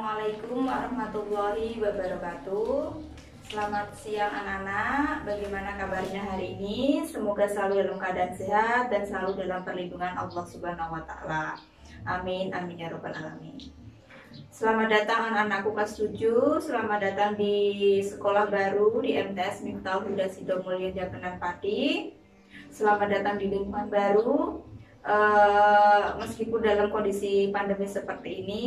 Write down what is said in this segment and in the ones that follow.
Assalamualaikum warahmatullahi wabarakatuh. Selamat siang anak-anak. Bagaimana kabarnya hari ini? Semoga selalu dalam keadaan sehat dan selalu dalam perlindungan Allah Subhanahu wa taala. Amin amin ya rabbal alamin. Selamat datang anak-anakku kelas 7. Selamat datang di sekolah baru di MTS Miftahul Huda Sidomulyo Jakenan Pati. Selamat datang di lingkungan baru. Meskipun dalam kondisi pandemi seperti ini,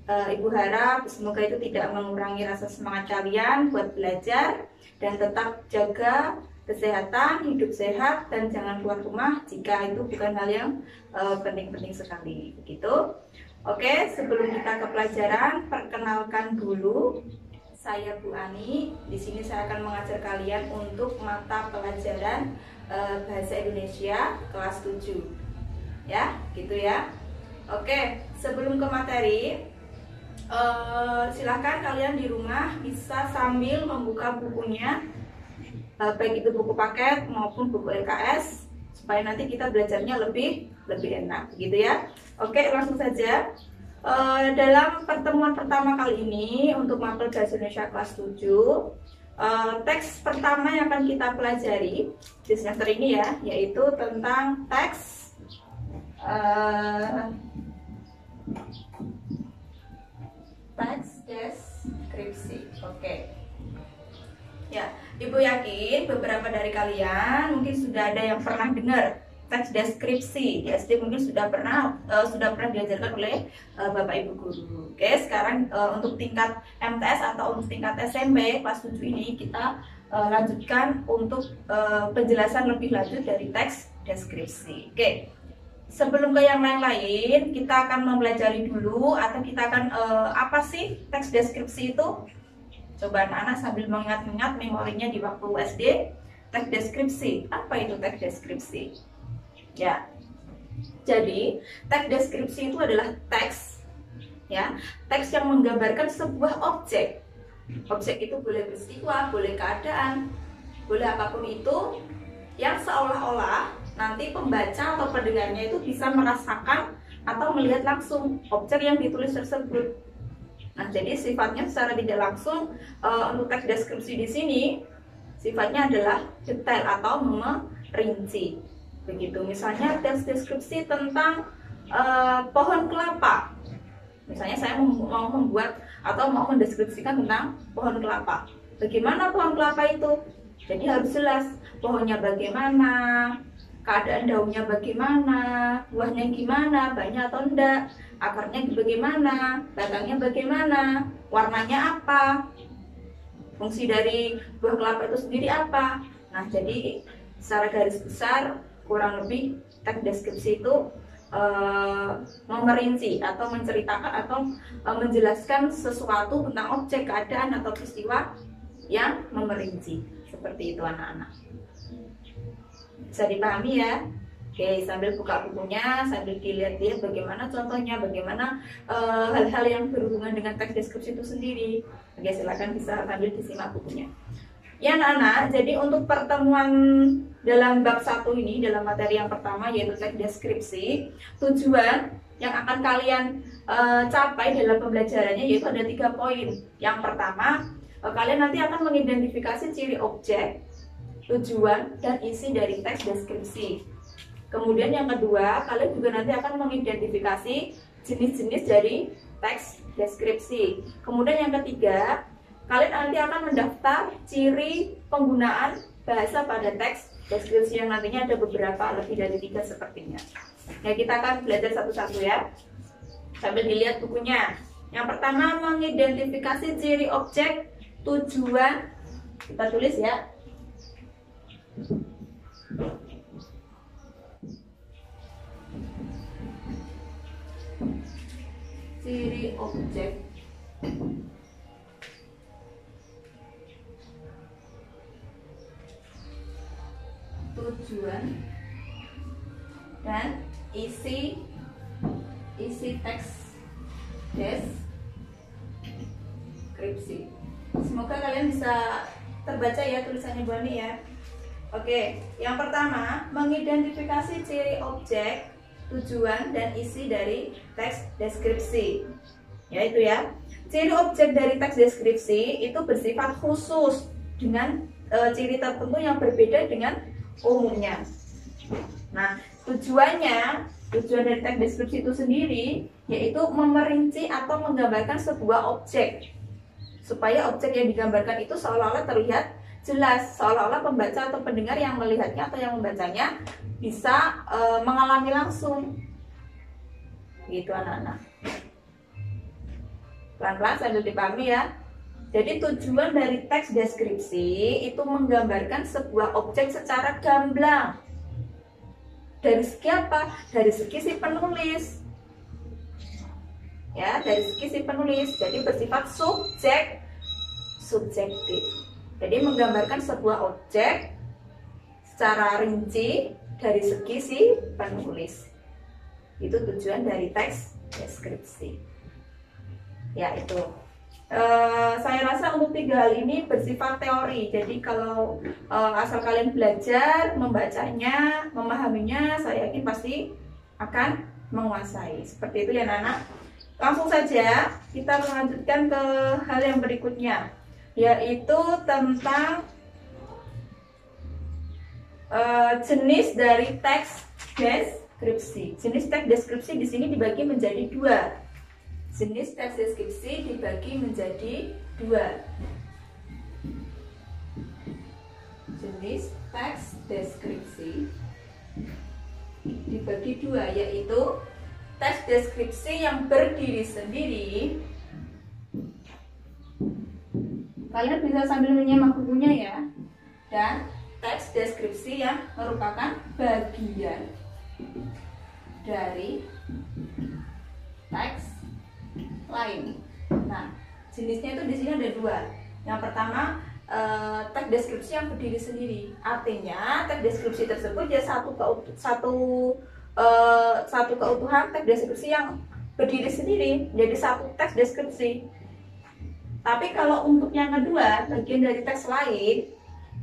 Ibu harap semoga itu tidak mengurangi rasa semangat kalian buat belajar dan tetap jaga kesehatan, hidup sehat, dan jangan keluar rumah jika itu bukan hal yang penting-penting sekali. Begitu. Oke, sebelum kita ke pelajaran, perkenalkan dulu. Saya Bu Ani. Di sini saya akan mengajar kalian untuk mata pelajaran Bahasa Indonesia kelas 7. Ya, gitu ya. Oke, sebelum ke materi, silahkan kalian di rumah bisa sambil membuka bukunya, baik itu buku paket maupun buku LKS, supaya nanti kita belajarnya lebih enak, gitu ya. Oke, langsung saja. Dalam pertemuan pertama kali ini untuk mapel Bahasa Indonesia kelas 7, teks pertama yang akan kita pelajari di semester ini ya, yaitu tentang teks teks deskripsi. Oke. Ya, Ibu yakin beberapa dari kalian mungkin sudah ada yang pernah dengar teks deskripsi. Di SD mungkin sudah pernah diajarkan oleh Bapak Ibu guru. Oke, sekarang untuk tingkat MTS atau untuk tingkat SMP kelas 7 ini kita lanjutkan untuk penjelasan lebih lanjut dari teks deskripsi. Oke. Sebelum ke yang lain-lain, kita akan mempelajari dulu atau kita akan apa sih teks deskripsi itu? Coba anak-anak sambil mengingat-ingat memorinya di waktu SD. Teks deskripsi, apa itu teks deskripsi? Ya, jadi teks deskripsi itu adalah teks, ya, teks yang menggambarkan sebuah objek. Objek itu boleh peristiwa, boleh keadaan, boleh apapun itu yang seolah-olah nanti pembaca atau pendengarnya itu bisa merasakan atau melihat langsung objek yang ditulis tersebut. Nah, jadi sifatnya secara tidak langsung untuk teks deskripsi di sini sifatnya adalah detail atau merinci. Begitu. Misalnya teks deskripsi tentang pohon kelapa. Misalnya saya mau membuat atau mau mendeskripsikan tentang pohon kelapa. Bagaimana pohon kelapa itu? Jadi harus jelas pohonnya bagaimana, keadaan daunnya bagaimana, buahnya gimana, banyak atau enggak, akarnya bagaimana, batangnya bagaimana, warnanya apa, fungsi dari buah kelapa itu sendiri apa. Nah, jadi secara garis besar kurang lebih teks deskripsi itu memerinci atau menceritakan atau menjelaskan sesuatu tentang objek, keadaan atau peristiwa yang memerinci. Seperti itu anak-anak. Bisa dipahami ya? Oke, sambil buka bukunya, sambil dilihat-lihat bagaimana contohnya, bagaimana hal-hal yang berhubungan dengan teks deskripsi itu sendiri. Oke, silakan bisa sambil disimak bukunya. Ya anak-anak, jadi untuk pertemuan dalam bab 1 ini, dalam materi yang pertama yaitu teks deskripsi, tujuan yang akan kalian capai dalam pembelajarannya yaitu ada 3 poin. Yang pertama, kalian nanti akan mengidentifikasi ciri objek, tujuan, dan isi dari teks deskripsi. Kemudian yang kedua, kalian juga nanti akan mengidentifikasi jenis-jenis dari teks deskripsi. Kemudian yang ketiga, kalian nanti akan mendaftar ciri penggunaan bahasa pada teks deskripsi yang nantinya ada beberapa, lebih dari 3 sepertinya. Nah, kita akan belajar satu-satu ya, sambil dilihat bukunya. Yang pertama, mengidentifikasi ciri objek, tujuan, kita tulis ya. Ciri objek, tujuan, dan isi teks deskripsi. Semoga kalian bisa terbaca ya tulisannya Bu Ani ya. Oke, yang pertama, mengidentifikasi ciri objek, tujuan, dan isi dari teks deskripsi. Ya itu ya. Ciri objek dari teks deskripsi itu bersifat khusus dengan ciri tertentu yang berbeda dengan umumnya. Nah, tujuan dari teks deskripsi itu sendiri yaitu memerinci atau menggambarkan sebuah objek, supaya objek yang digambarkan itu seolah-olah terlihat jelas, seolah-olah pembaca atau pendengar yang melihatnya atau yang membacanya bisa mengalami langsung. Gitu anak-anak. Pelan-pelan sambil dipahami ya. Jadi tujuan dari teks deskripsi itu menggambarkan sebuah objek secara gamblang. Dari segi apa? Dari segi si penulis. Ya, dari segi si penulis. Jadi bersifat subjektif. Jadi menggambarkan sebuah objek secara rinci dari segi si penulis. Itu tujuan dari teks deskripsi. Ya, itu. Saya rasa untuk 3 hal ini bersifat teori. Jadi kalau asal kalian belajar membacanya, memahaminya, saya yakin pasti akan menguasai. Seperti itu ya anak-anak. Langsung saja kita melanjutkan ke hal yang berikutnya, yaitu tentang jenis dari teks deskripsi. Jenis teks deskripsi di sini dibagi menjadi 2. Jenis teks deskripsi dibagi menjadi 2. Jenis teks deskripsi dibagi 2, yaitu teks deskripsi yang berdiri sendiri. Kalian bisa sambil menyimak bukunya ya. Dan teks deskripsi yang merupakan bagian dari teks lain. Nah, jenisnya itu di sini ada 2. Yang pertama, teks deskripsi yang berdiri sendiri. Artinya, teks deskripsi tersebut ya satu keutuhan teks deskripsi yang berdiri sendiri, jadi satu teks deskripsi. Tapi kalau untuk yang kedua, bagian dari teks lain,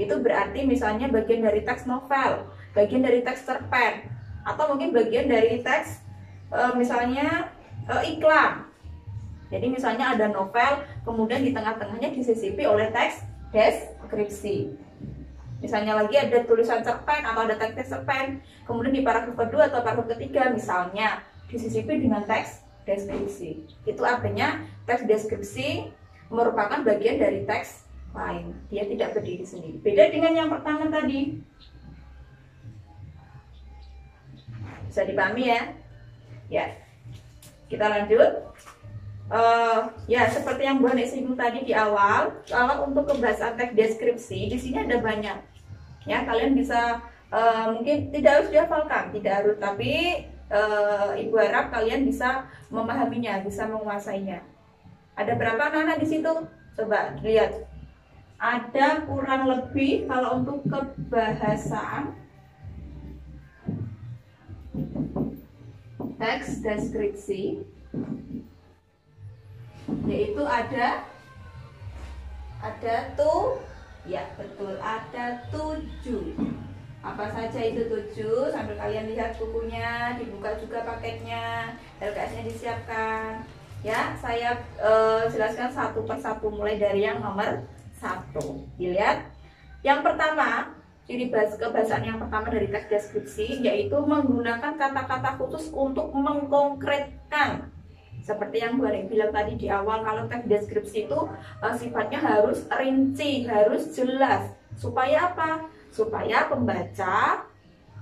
itu berarti misalnya bagian dari teks novel, bagian dari teks cerpen, atau mungkin bagian dari teks misalnya iklan. Jadi misalnya ada novel, kemudian di tengah-tengahnya disisipi oleh teks deskripsi. Misalnya lagi ada tulisan cerpen atau ada teks cerpen, kemudian di paragraf kedua atau paragraf ketiga misalnya disisipi dengan teks deskripsi. Itu artinya teks deskripsi merupakan bagian dari teks lain. Dia tidak berdiri sendiri. Beda dengan yang pertama tadi. Bisa dipahami ya? Ya. Kita lanjut. Ya, seperti yang Bu Hani singgung tadi di awal, kalau untuk pembahasan teks deskripsi di sini ada banyak. Ya, kalian bisa mungkin tidak harus dihafalkan, tidak harus, tapi Ibu harap kalian bisa memahaminya, bisa menguasainya. Ada berapa anak-anak di situ? Coba lihat. Ada kurang lebih kalau untuk kebahasaan teks deskripsi, yaitu ada ya betul, ada 7. Apa saja itu 7? Sambil kalian lihat bukunya, dibuka juga paketnya, LKS-nya disiapkan. Ya, saya jelaskan satu persatu mulai dari yang nomor 1. Dilihat. Yang pertama, ciri kebahasaan yang pertama dari teks deskripsi yaitu menggunakan kata-kata khusus untuk mengkonkretkan. Seperti yang Bu Hani bilang tadi di awal, kalau teks deskripsi itu sifatnya harus rinci, harus jelas. Supaya apa? Supaya pembaca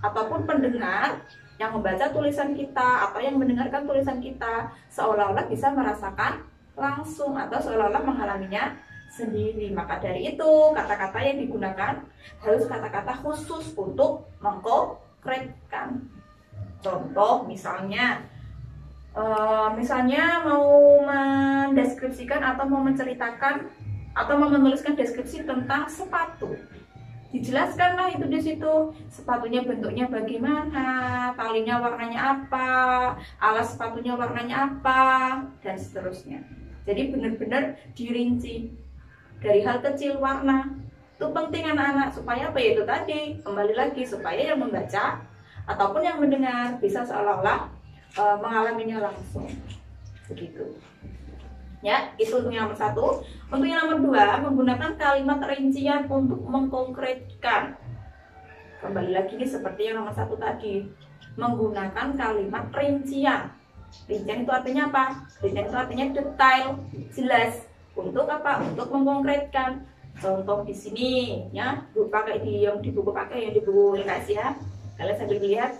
ataupun pendengar yang membaca tulisan kita atau yang mendengarkan tulisan kita seolah-olah bisa merasakan langsung atau seolah-olah mengalaminya sendiri. Maka dari itu kata-kata yang digunakan harus kata-kata khusus untuk mengkonkretkan. Contoh misalnya mau mendeskripsikan atau mau menceritakan atau mau menuliskan deskripsi tentang sepatu, dijelaskanlah itu di situ. Sepatunya bentuknya bagaimana, talinya warnanya apa, alas sepatunya warnanya apa, dan seterusnya. Jadi benar-benar dirinci dari hal kecil warna. Itu penting anak-anak, supaya apa ya, itu tadi kembali lagi, supaya yang membaca ataupun yang mendengar bisa seolah-olah mengalaminya langsung. begitu. Ya, itu untuk yang nomor 1. Untuk yang nomor 2, menggunakan kalimat rincian untuk mengkonkretkan. Kembali lagi nih seperti yang nomor 1 tadi, menggunakan kalimat rincian. Rincian itu artinya apa? Rincian itu artinya detail, jelas. Untuk apa? Untuk mengkonkretkan. Contoh di sini ya, Bu pakai yang di buku LKS ya. Kalian sambil lihat,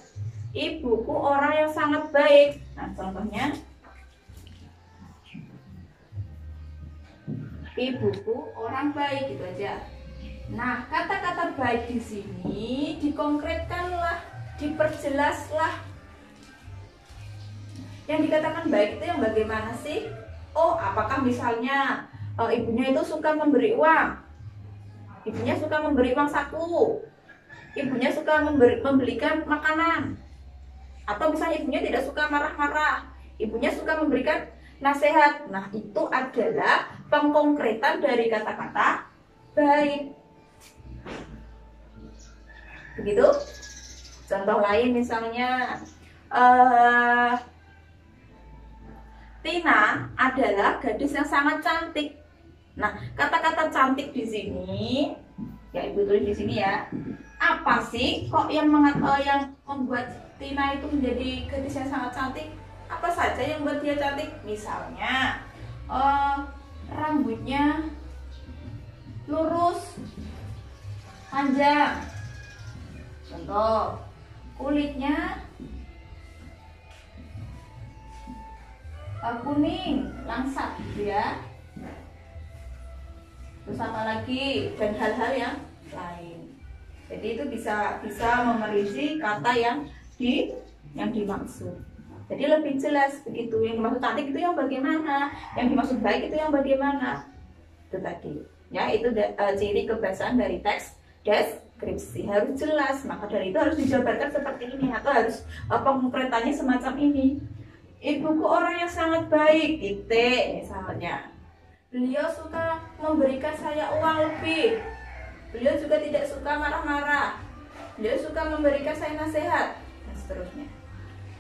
ibuku orang yang sangat baik. Nah, contohnya ibuku orang baik, gitu aja. Nah, kata-kata baik di sini dikonkretkanlah, diperjelaslah. Yang dikatakan baik itu yang bagaimana sih? Oh, apakah misalnya ibunya itu suka memberi uang? Ibunya suka memberi uang saku. Ibunya suka membelikan makanan. Atau misalnya ibunya tidak suka marah-marah. Ibunya suka memberikan nasihat. Nah, itu adalah pengkonkretan dari kata-kata baik. Begitu. Contoh lain misalnya, Tina adalah gadis yang sangat cantik. Nah, kata-kata cantik di sini, ya Ibu tulis di sini ya. Apa sih kok yang membuat Tina itu menjadi gadis yang sangat cantik? Apa saja yang membuat dia cantik? Misalnya, rambutnya lurus, panjang. Contoh, kulitnya kuning, langsat, gitu ya. Terus apa lagi? Dan hal-hal yang lain. Jadi itu bisa memerinci kata yang dimaksud. Jadi lebih jelas begitu. Yang dimaksud cantik itu yang bagaimana, yang dimaksud baik itu yang bagaimana. Itu tadi. Ya, itu ciri kebiasaan dari teks deskripsi. Harus jelas. Maka dari itu harus dijabarkan seperti ini atau harus pengkonkretannya semacam ini. Ibuku orang yang sangat baik, titik misalnya. Beliau suka memberikan saya uang lebih. Beliau juga tidak suka marah-marah. Beliau suka memberikan saya nasihat, dan seterusnya.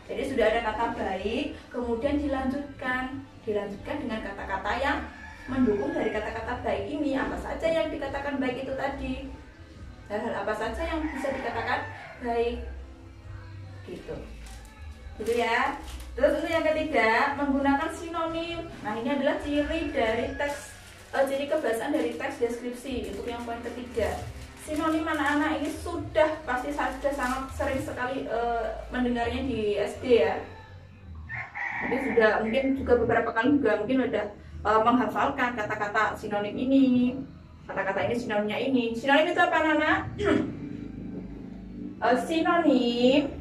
Jadi sudah ada kata baik, kemudian dilanjutkan dengan kata-kata yang mendukung dari kata-kata baik ini. Apa saja yang dikatakan baik itu tadi? Hal-hal apa saja yang bisa dikatakan baik? Gitu. Gitu ya. Terus untuk yang ketiga, menggunakan sinonim. Nah, ini adalah ciri dari ciri kebiasaan dari teks deskripsi. Untuk yang poin ketiga, sinonim anak-anak ini pasti sudah sangat sering sekali mendengarnya di SD ya. Jadi sudah mungkin juga beberapa kali juga mungkin sudah menghafalkan kata-kata sinonim ini. Kata-kata ini sinonimnya ini. Sinonim itu apa, anak-anak? Sinonim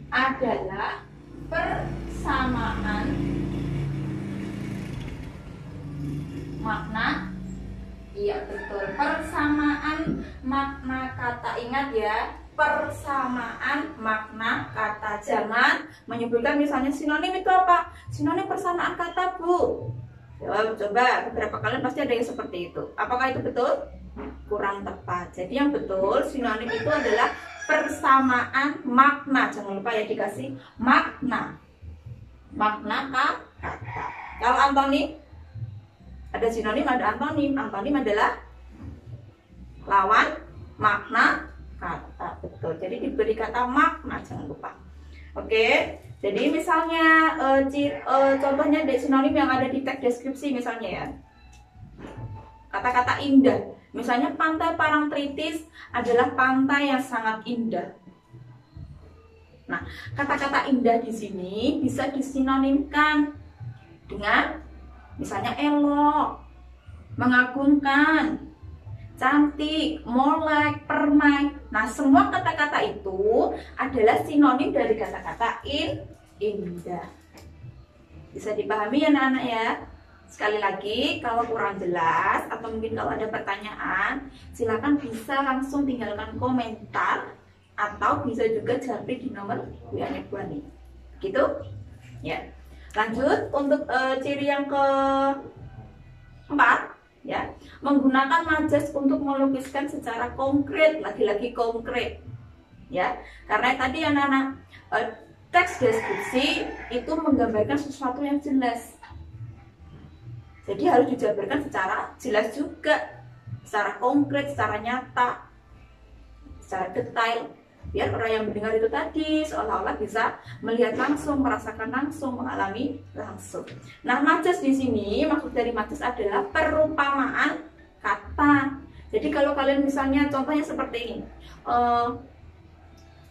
adalah persamaan makna. Iya betul, persamaan makna kata. Ingat ya, persamaan makna kata. Jangan menyebutkan misalnya sinonim itu apa? Sinonim persamaan kata, Bu. Coba beberapa kali pasti ada yang seperti itu. Apakah itu betul? Kurang tepat. Jadi yang betul, sinonim itu adalah persamaan makna. Jangan lupa ya, dikasih makna kata. Kalau antonim, ada sinonim, ada antonim. Antonim adalah lawan makna kata. Betul. Jadi diberi kata makna, jangan lupa. Oke. Jadi misalnya contohnya dari sinonim yang ada di teks deskripsi misalnya ya. Kata-kata indah. Misalnya Pantai Parangtritis adalah pantai yang sangat indah. Nah, kata-kata indah di sini bisa disinonimkan dengan misalnya elok, mengagumkan, cantik, molek, permai. Nah, semua kata-kata itu adalah sinonim dari kata-kata indah. Bisa dipahami ya anak-anak ya? Sekali lagi, kalau kurang jelas atau mungkin kalau ada pertanyaan, silakan bisa langsung tinggalkan komentar atau bisa juga japri di nomor WA-nya Bu Ani. Gitu? Ya. Lanjut untuk ciri yang keempat, ya, menggunakan majas untuk melukiskan secara konkret, lagi-lagi konkret. Ya, karena tadi anak-anak teks deskripsi itu menggambarkan sesuatu yang jelas. Jadi harus dijabarkan secara jelas juga, secara konkret, secara nyata, secara detail, biar orang yang mendengar itu tadi seolah-olah bisa melihat langsung, merasakan langsung, mengalami langsung. Nah, majas di sini, maksud dari majas adalah perumpamaan kata. Jadi kalau kalian misalnya contohnya seperti ini,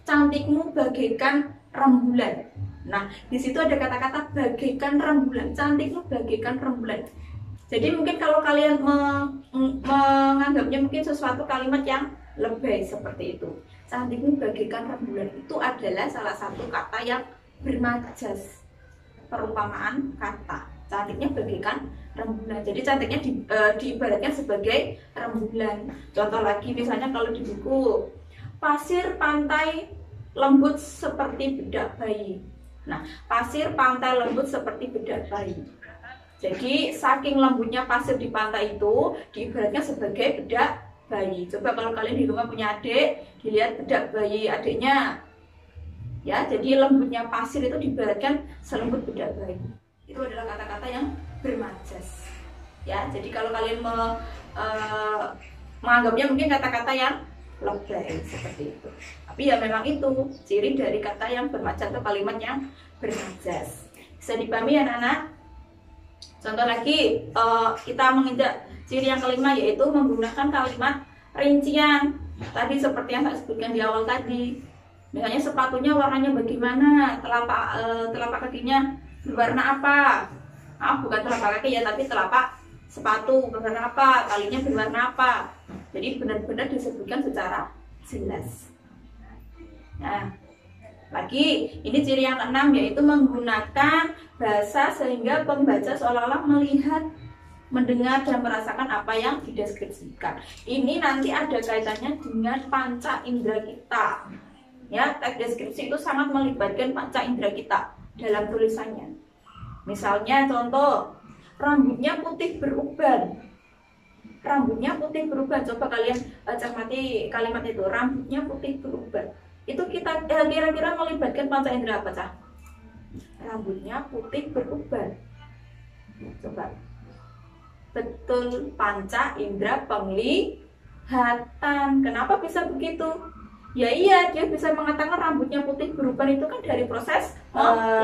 cantikmu bagaikan rembulan. Nah, di situ ada kata-kata bagaikan rembulan, cantikmu bagaikan rembulan. Jadi mungkin kalau kalian menganggapnya mungkin sesuatu kalimat yang lebay seperti itu. Cantikmu bagaikan rembulan itu adalah salah satu kata yang bermajas, perumpamaan kata. Cantiknya bagaikan rembulan. Jadi cantiknya diibaratkan sebagai rembulan. Contoh lagi misalnya kalau di buku, pasir pantai lembut seperti bedak bayi. Nah, pasir pantai lembut seperti bedak bayi. Jadi saking lembutnya pasir di pantai itu diibaratkan sebagai bedak bayi. Coba kalau kalian di rumah punya adik, dilihat bedak bayi adiknya, ya. Jadi lembutnya pasir itu diibaratkan selembut bedak bayi. Itu adalah kata-kata yang bermajas, ya. Jadi kalau kalian menganggapnya mungkin kata-kata yang lebay seperti itu, tapi ya memang itu ciri dari kata yang bermajas atau kalimat yang bermajas. Bisa dipahami ya anak-anak? Contoh lagi, kita menginjak ciri yang kelima, yaitu menggunakan kalimat rincian. Tadi seperti yang saya sebutkan di awal tadi. Misalnya sepatunya warnanya bagaimana, telapak kakinya berwarna apa. Bukan telapak kaki ya, tapi telapak sepatu berwarna apa, talinya berwarna apa. Jadi benar-benar disebutkan secara jelas. Nah, lagi, ini ciri yang keenam, yaitu menggunakan bahasa sehingga pembaca seolah-olah melihat, mendengar, dan merasakan apa yang dideskripsikan. Ini nanti ada kaitannya dengan panca indera kita. Ya, teks deskripsi itu sangat melibatkan panca indera kita dalam tulisannya. Misalnya contoh, rambutnya putih beruban. Rambutnya putih beruban. Coba kalian cermati kalimat itu, rambutnya putih beruban. Itu kita kira-kira melibatkan panca indera apa, Cah? Rambutnya putih beruban. Coba. Betul, panca indera penglihatan. Kenapa bisa begitu? Ya iya, dia bisa mengatakan rambutnya putih beruban itu kan dari proses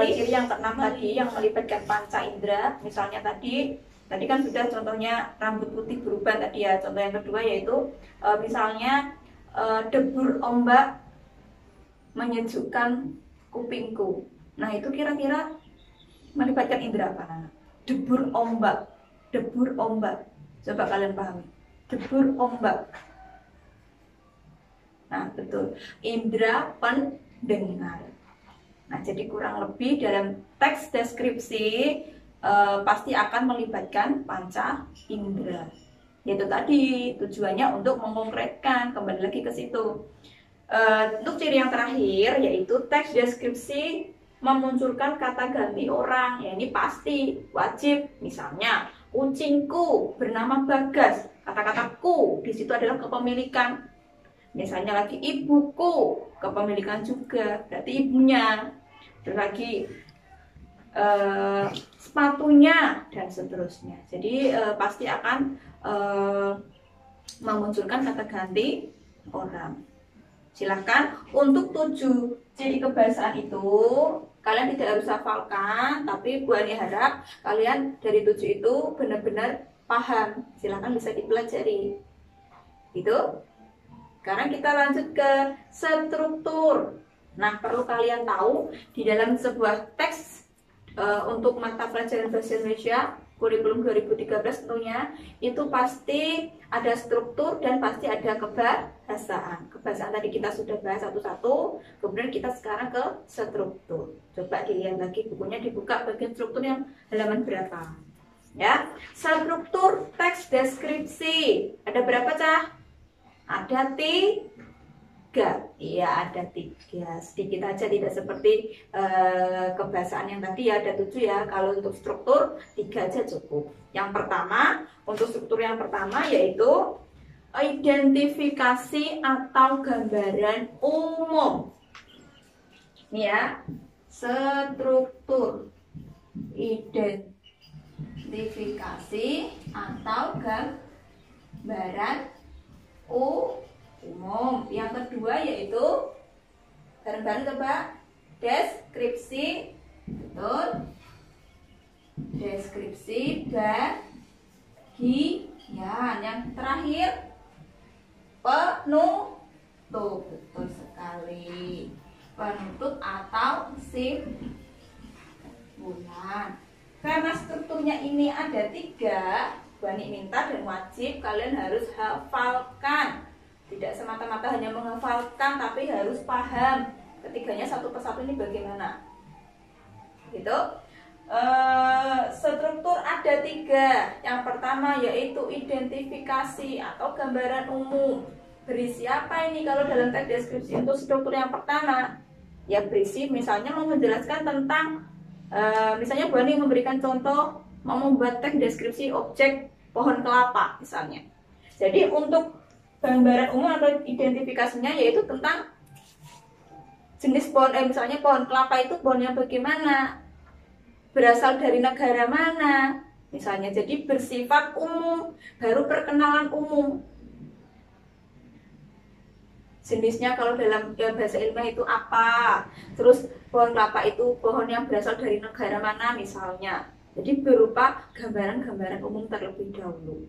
ciri yang keenam tadi yang melibatkan panca indera. Misalnya tadi kan sudah contohnya rambut putih beruban tadi ya. Contoh yang kedua yaitu misalnya debur ombak menyejukkan kupingku. Nah, itu kira-kira melibatkan indera apa? Debur ombak. Debur ombak. Coba kalian pahami. Debur ombak. Nah, betul. Indera pendengar. Nah, jadi kurang lebih dalam teks deskripsi pasti akan melibatkan panca indera. Yaitu tadi tujuannya untuk mengkonkretkan, kembali lagi ke situ. Untuk ciri yang terakhir yaitu teks deskripsi memunculkan kata ganti orang. Ya, ini pasti wajib. Misalnya kucingku bernama Bagas, kata-kata ku di situ adalah kepemilikan. Misalnya lagi ibuku, kepemilikan juga, berarti ibunya. Terus lagi sepatunya dan seterusnya. Jadi pasti akan memunculkan kata ganti orang. Silahkan untuk 7 ciri kebahasaan itu kalian tidak harus hafalkan, tapi Bu Ani harap kalian dari 7 itu benar-benar paham. Silahkan bisa dipelajari. Gitu. Sekarang kita lanjut ke struktur. Nah, perlu kalian tahu di dalam sebuah teks untuk mata pelajaran bahasa Indonesia kurikulum 2013 tentunya itu pasti ada struktur dan pasti ada kebahasaan. Kebahasaan tadi kita sudah bahas satu-satu, kemudian kita sekarang ke struktur. Coba dilihat lagi bukunya, dibuka bagian struktur yang halaman berapa. Ya, struktur teks deskripsi. Ada berapa, Cah? Ada 3. Iya, ada 3. Sedikit aja, tidak seperti kebahasaan yang tadi ya, ada 7 ya. Kalau untuk struktur 3 aja cukup. Yang pertama, untuk struktur yang pertama yaitu identifikasi atau gambaran umum. Ini ya, struktur identifikasi atau gambaran umum. Yang kedua yaitu bareng-bareng coba deskripsi, betul, deskripsi bagian. Yang terakhir penutup, betul sekali, penutup atau simpulan. Karena strukturnya ini ada 3, Bani minta dan wajib kalian harus hafalkan. Tidak semata-mata hanya menghafalkan, tapi harus paham ketiganya satu persatu ini bagaimana. Gitu. Struktur ada 3. Yang pertama yaitu identifikasi atau gambaran umum. Berisi apa ini kalau dalam teks deskripsi? Untuk struktur yang pertama, ya berisi misalnya mau menjelaskan tentang misalnya Bu Ani memberikan contoh mau membuat teks deskripsi objek pohon kelapa misalnya. Jadi untuk gambaran umum atau identifikasinya yaitu tentang jenis pohon, misalnya pohon kelapa itu pohonnya bagaimana, berasal dari negara mana misalnya. Jadi bersifat umum, baru perkenalan umum. Jenisnya kalau dalam bahasa ilmiah itu apa, terus pohon kelapa itu pohon yang berasal dari negara mana misalnya. Jadi berupa gambaran-gambaran umum terlebih dahulu.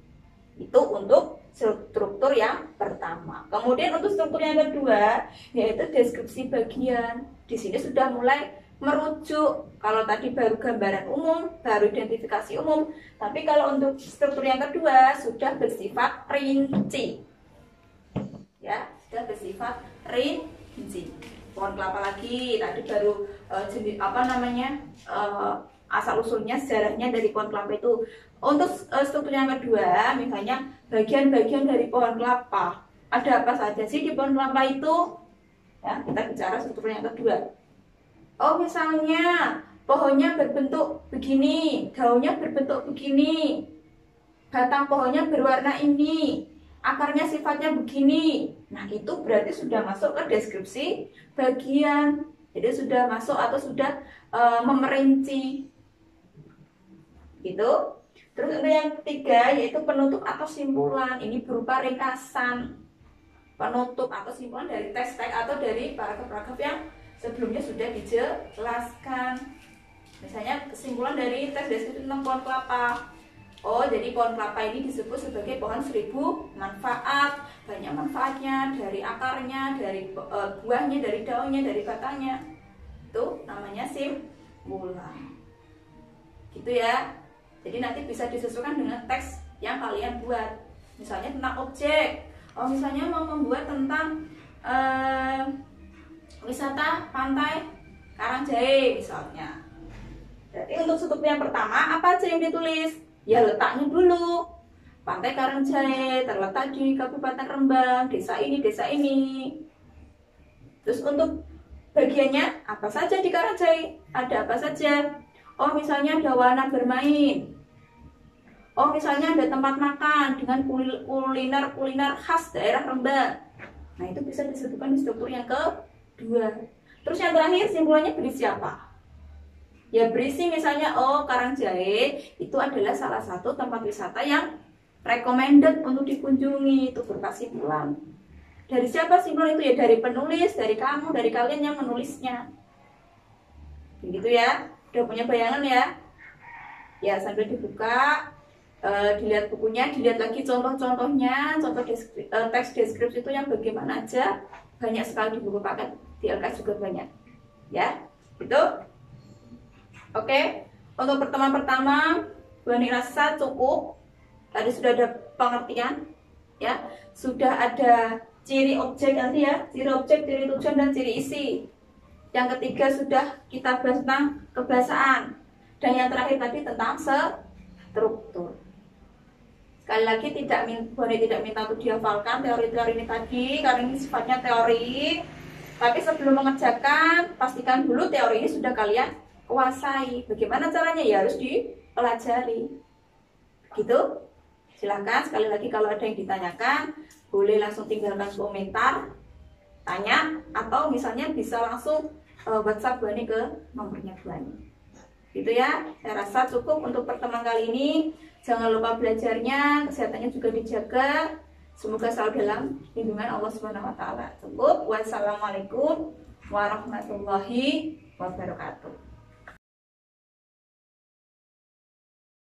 Itu untuk struktur yang pertama. Kemudian untuk struktur yang kedua yaitu deskripsi bagian. Di sini sudah mulai merujuk. Kalau tadi baru gambaran umum, baru identifikasi umum, tapi kalau untuk struktur yang kedua sudah bersifat rinci. Ya, sudah bersifat rinci. Pohon kelapa lagi, tadi baru jenis asal usulnya, sejarahnya dari pohon kelapa itu. Untuk struktur yang kedua, misalnya bagian-bagian dari pohon kelapa, ada apa saja sih di pohon kelapa itu? Ya, kita bicara struktur yang kedua. Oh, misalnya pohonnya berbentuk begini, daunnya berbentuk begini, batang pohonnya berwarna ini, akarnya sifatnya begini. Nah, itu berarti sudah masuk ke deskripsi bagian. Jadi sudah masuk atau sudah memerinci. Gitu. Terus untuk yang ketiga yaitu penutup atau simpulan. Ini berupa ringkasan, penutup atau simpulan dari teks-teks atau dari paragraf-paragraf yang sebelumnya sudah dijelaskan. Misalnya kesimpulan dari teks deskripsi tentang pohon kelapa. Oh, jadi pohon kelapa ini disebut sebagai pohon 1000 manfaat. Banyak manfaatnya, dari akarnya, dari buahnya, dari daunnya, dari batangnya. Itu namanya simpulan. Gitu ya. Jadi nanti bisa disesuaikan dengan teks yang kalian buat. Misalnya tentang objek. Oh, misalnya mau membuat tentang wisata pantai Karangjae misalnya. Jadi untuk struktur yang pertama apa aja yang ditulis? Ya letaknya dulu. Pantai Karangjae terletak di Kabupaten Rembang, desa ini, desa ini. Terus untuk bagiannya apa saja di Karangjae? Ada apa saja? Oh, misalnya ada wahana bermain. Oh, misalnya ada tempat makan dengan kuliner khas daerah Rembang. Nah, itu bisa disebutkan di struktur yang kedua. Terus yang terakhir simpulannya berisi apa? Ya berisi misalnya, oh Karangjae itu adalah salah satu tempat wisata yang recommended untuk dikunjungi. Itu berupa simpulan. Dari siapa simpulan itu? Ya dari penulis, dari kamu, dari kalian yang menulisnya. Begitu ya. Udah punya bayangan ya? Ya sambil dibuka, dilihat bukunya, dilihat lagi contoh-contohnya, contoh teks deskripsi itu yang bagaimana aja. Banyak sekali di buku paket, di LKS juga banyak. Ya, gitu. Oke, untuk pertemuan pertama, Bu Ani rasa cukup. Tadi sudah ada pengertian, ya, sudah ada ciri objek nanti ya, ciri objek, ciri tujuan, dan ciri isi. Yang ketiga sudah kita bahas tentang kebahasaan. Dan yang terakhir tadi tentang struktur. Sekali lagi Bu Ani tidak minta untuk dihafalkan teori-teori ini tadi, karena ini sifatnya teori. Tapi sebelum mengerjakan, pastikan dulu teori ini sudah kalian kuasai. Bagaimana caranya? Ya harus dipelajari. Gitu. Silahkan sekali lagi kalau ada yang ditanyakan, boleh langsung tinggalkan komentar, tanya, atau misalnya bisa langsung WhatsApp Bu Ani ke nomornya Bu Ani. Gitu ya, saya rasa cukup untuk pertemuan kali ini. Jangan lupa belajarnya, kesehatannya juga dijaga. Semoga selalu dalam lindungan Allah Subhanahu wa taala. Cukup. Wassalamualaikum warahmatullahi wabarakatuh.